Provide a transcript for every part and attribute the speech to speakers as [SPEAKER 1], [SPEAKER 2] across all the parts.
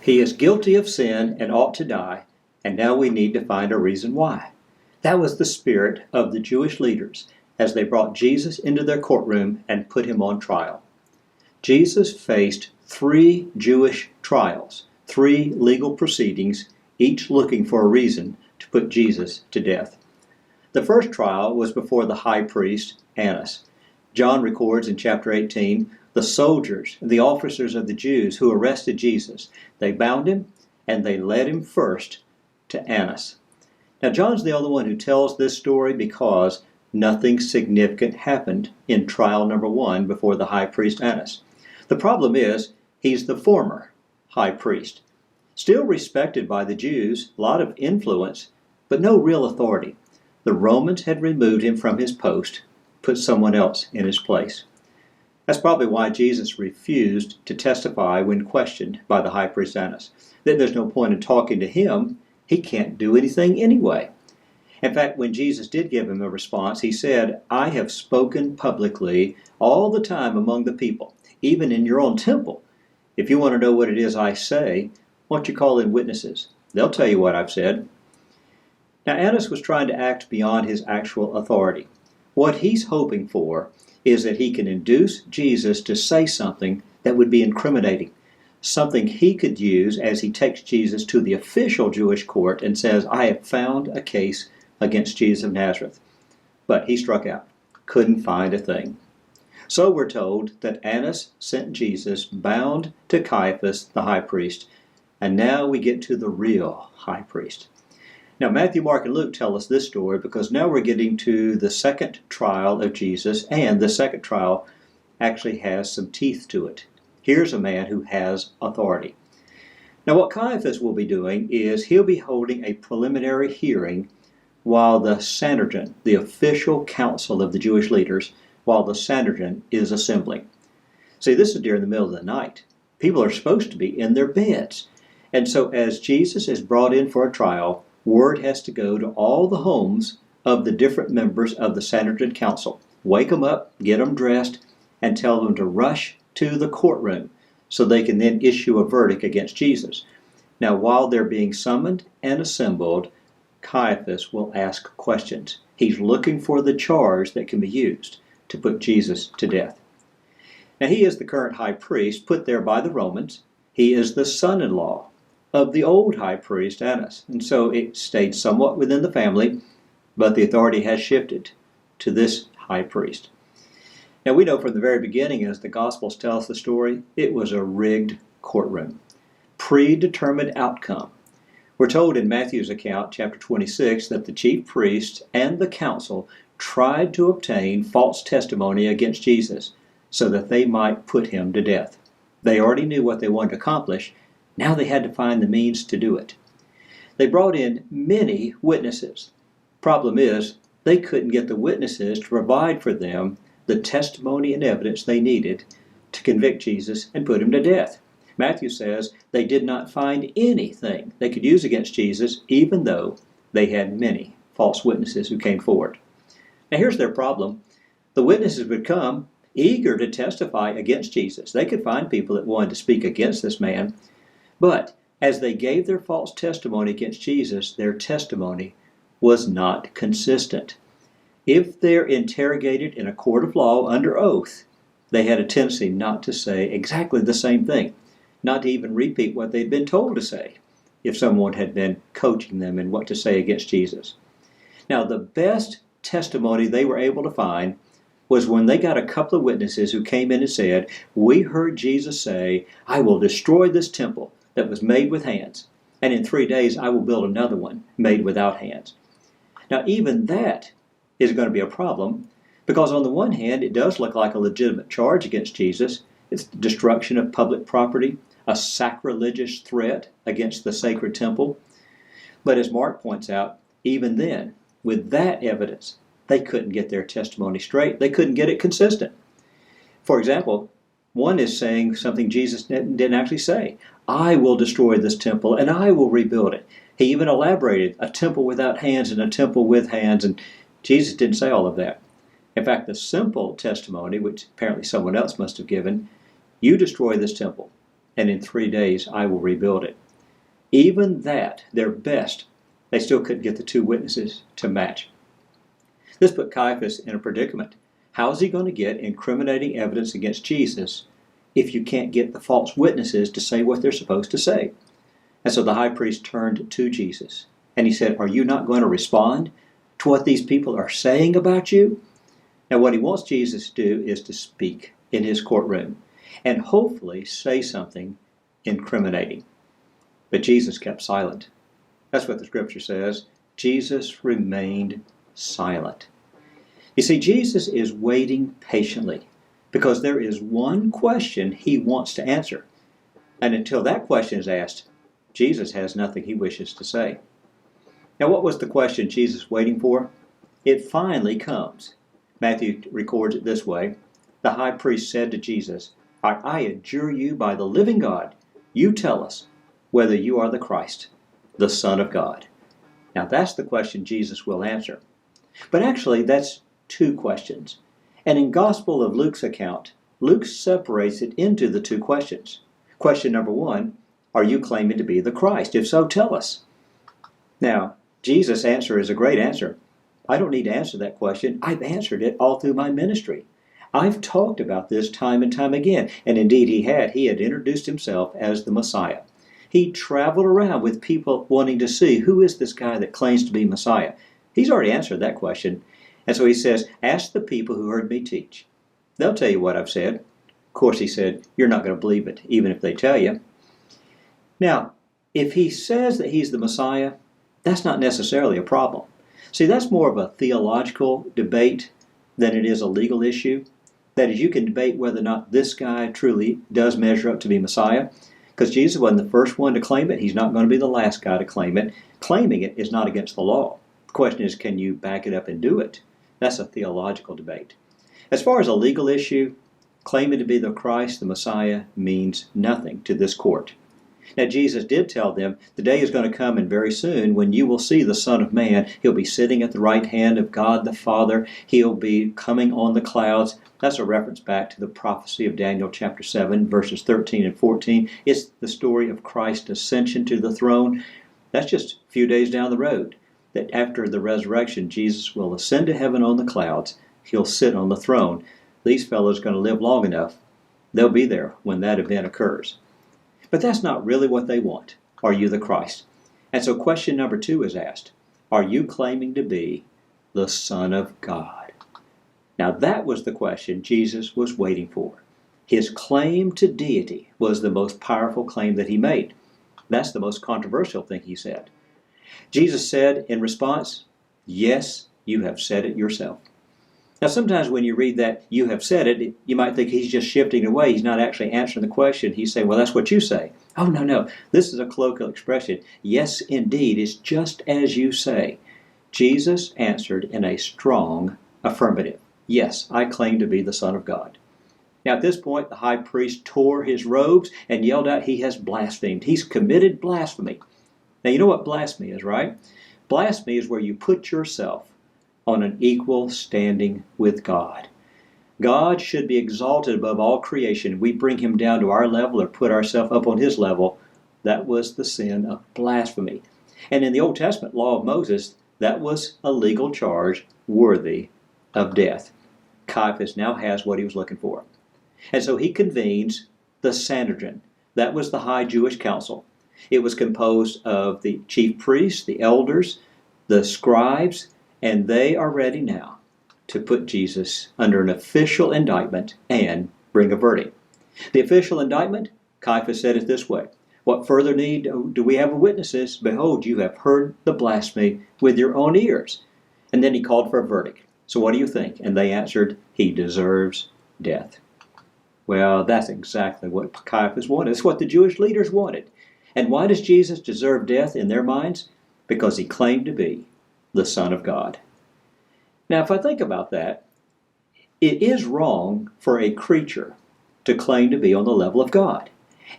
[SPEAKER 1] He is guilty of sin and ought to die, and now we need to find a reason why. That was the spirit of the Jewish leaders as they brought Jesus into their courtroom and put him on trial. Jesus faced 3 Jewish trials, 3 legal proceedings, each looking for a reason to put Jesus to death. The first trial was before the high priest, Annas. John records in chapter 18, the soldiers, the officers of the Jews who arrested Jesus, they bound him and they led him first to Annas. Now John's the only one who tells this story because nothing significant happened in trial number 1 before the high priest Annas. The problem is, he's the former high priest. Still respected by the Jews, a lot of influence, but no real authority. The Romans had removed him from his post, put someone else in his place. That's probably why Jesus refused to testify when questioned by the high priest Annas. Then there's no point in talking to him. He can't do anything anyway. In fact, when Jesus did give him a response, he said, I have spoken publicly all the time among the people, even in your own temple. If you want to know what it is I say, why don't you call in witnesses? They'll tell you what I've said. Now, Annas was trying to act beyond his actual authority. What he's hoping for is that he can induce Jesus to say something that would be incriminating, something he could use as he takes Jesus to the official Jewish court and says, I have found a case against Jesus of Nazareth. But he struck out, couldn't find a thing. So we're told that Annas sent Jesus bound to Caiaphas, the high priest, and now we get to the real high priest. Now, Matthew, Mark, and Luke tell us this story because now we're getting to the second trial of Jesus, and the second trial actually has some teeth to it. Here's a man who has authority. Now, what Caiaphas will be doing is he'll be holding a preliminary hearing while the Sanhedrin, the official council of the Jewish leaders, while the Sanhedrin is assembling. See, this is during the middle of the night. People are supposed to be in their beds. And so as Jesus is brought in for a trial, word has to go to all the homes of the different members of the Sanhedrin Council. Wake them up, get them dressed, and tell them to rush to the courtroom so they can then issue a verdict against Jesus. Now, while they're being summoned and assembled, Caiaphas will ask questions. He's looking for the charge that can be used to put Jesus to death. Now, he is the current high priest put there by the Romans. He is the son-in-law of the old high priest Annas. And so it stayed somewhat within the family, but the authority has shifted to this high priest. Now we know from the very beginning, as the Gospels tell us the story, it was a rigged courtroom. Predetermined outcome. We're told in Matthew's account, chapter 26, that the chief priests and the council tried to obtain false testimony against Jesus so that they might put him to death. They already knew what they wanted to accomplish. Now they had to find the means to do it. They brought in many witnesses. Problem is, they couldn't get the witnesses to provide for them the testimony and evidence they needed to convict Jesus and put him to death. Matthew says they did not find anything they could use against Jesus, even though they had many false witnesses who came forward. Now here's their problem. The witnesses would come eager to testify against Jesus. They could find people that wanted to speak against this man. But as they gave their false testimony against Jesus, their testimony was not consistent. If they're interrogated in a court of law under oath, they had a tendency not to say exactly the same thing, not to even repeat what they'd been told to say if someone had been coaching them in what to say against Jesus. Now, the best testimony they were able to find was when they got a couple of witnesses who came in and said, we heard Jesus say, I will destroy this temple that was made with hands, and in 3 days I will build another one made without hands. Now, even that is going to be a problem, because on the one hand, it does look like a legitimate charge against Jesus. It's the destruction of public property, a sacrilegious threat against the sacred temple. But as Mark points out, even then, with that evidence, they couldn't get their testimony straight. They couldn't get it consistent. For example, one is saying something Jesus didn't actually say. I will destroy this temple and I will rebuild it. He even elaborated a temple without hands and a temple with hands, and Jesus didn't say all of that. In fact, the simple testimony, which apparently someone else must have given, you destroy this temple and in 3 days I will rebuild it. Even that, their best, they still couldn't get the two witnesses to match. This put Caiaphas in a predicament. How is he going to get incriminating evidence against Jesus if you can't get the false witnesses to say what they're supposed to say? And so the high priest turned to Jesus, and he said, are you not going to respond to what these people are saying about you? Now what he wants Jesus to do is to speak in his courtroom and hopefully say something incriminating. But Jesus kept silent. That's what the scripture says. Jesus remained silent. You see, Jesus is waiting patiently because there is one question he wants to answer. And until that question is asked, Jesus has nothing he wishes to say. Now, what was the question Jesus was waiting for? It finally comes. Matthew records it this way. The high priest said to Jesus, I adjure you by the living God, you tell us whether you are the Christ, the Son of God. Now, that's the question Jesus will answer. But actually, that's two questions. And in Gospel of Luke's account, Luke separates it into the two questions. Question number one, are you claiming to be the Christ? If so, tell us. Now, Jesus' answer is a great answer. I don't need to answer that question. I've answered it all through my ministry. I've talked about this time and time again. And indeed he had. He had introduced himself as the Messiah. He traveled around with people wanting to see who is this guy that claims to be Messiah. He's already answered that question. And so he says, ask the people who heard me teach. They'll tell you what I've said. Of course, he said, you're not going to believe it, even if they tell you. Now, if he says that he's the Messiah, that's not necessarily a problem. See, that's more of a theological debate than it is a legal issue. That is, you can debate whether or not this guy truly does measure up to be Messiah. Because Jesus wasn't the first one to claim it. He's not going to be the last guy to claim it. Claiming it is not against the law. The question is, can you back it up and do it? That's a theological debate. As far as a legal issue, claiming to be the Christ, the Messiah, means nothing to this court. Now, Jesus did tell them, the day is going to come and very soon when you will see the Son of Man. He'll be sitting at the right hand of God the Father. He'll be coming on the clouds. That's a reference back to the prophecy of Daniel chapter 7, verses 13 and 14. It's the story of Christ's ascension to the throne. That's just a few days down the road. That after the resurrection, Jesus will ascend to heaven on the clouds. He'll sit on the throne. These fellows are going to live long enough. They'll be there when that event occurs. But that's not really what they want. Are you the Christ? And so question number 2 is asked. Are you claiming to be the Son of God? Now that was the question Jesus was waiting for. His claim to deity was the most powerful claim that he made. That's the most controversial thing he said. Jesus said in response, yes, you have said it yourself. Now sometimes when you read that you have said it, you might think he's just shifting away. He's not actually answering the question. He's saying, well, that's what you say. Oh, no. This is a colloquial expression. Yes, indeed, it's just as you say. Jesus answered in a strong affirmative. Yes, I claim to be the Son of God. Now at this point, the high priest tore his robes and yelled out, he has blasphemed. He's committed blasphemy. Now you know what blasphemy is, right? Blasphemy is where you put yourself on an equal standing with God. God should be exalted above all creation. We bring him down to our level or put ourselves up on his level. That was the sin of blasphemy. And in the Old Testament law of Moses, that was a legal charge worthy of death. Caiaphas now has what he was looking for. And so he convenes the Sanhedrin. That was the high Jewish council. It was composed of the chief priests, the elders, the scribes, and they are ready now to put Jesus under an official indictment and bring a verdict. The official indictment, Caiaphas said it this way. What further need do we have of witnesses? Behold, you have heard the blasphemy with your own ears. And then he called for a verdict. So what do you think? And they answered, he deserves death. Well, that's exactly what Caiaphas wanted. It's what the Jewish leaders wanted. And why does Jesus deserve death in their minds? Because he claimed to be the Son of God. Now, if I think about that, it is wrong for a creature to claim to be on the level of God.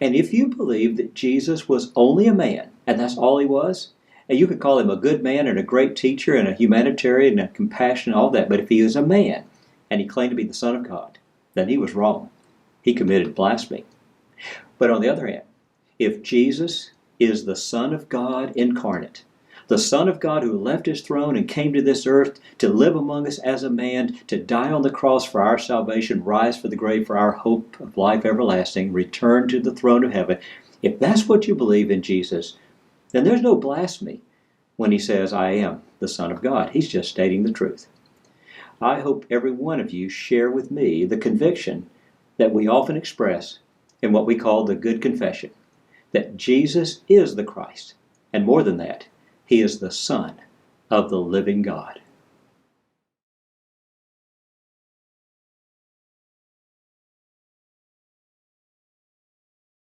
[SPEAKER 1] And if you believe that Jesus was only a man, and that's all he was, and you could call him a good man and a great teacher and a humanitarian and a compassion and all that, but if he was a man and he claimed to be the Son of God, then he was wrong. He committed blasphemy. But on the other hand, if Jesus is the Son of God incarnate, the Son of God who left his throne and came to this earth to live among us as a man, to die on the cross for our salvation, rise for the grave for our hope of life everlasting, return to the throne of heaven, if that's what you believe in Jesus, then there's no blasphemy when he says, I am the Son of God. He's just stating the truth. I hope every one of you share with me the conviction that we often express in what we call the Good Confession, that Jesus is the Christ, and more than that, he is the Son of the living God.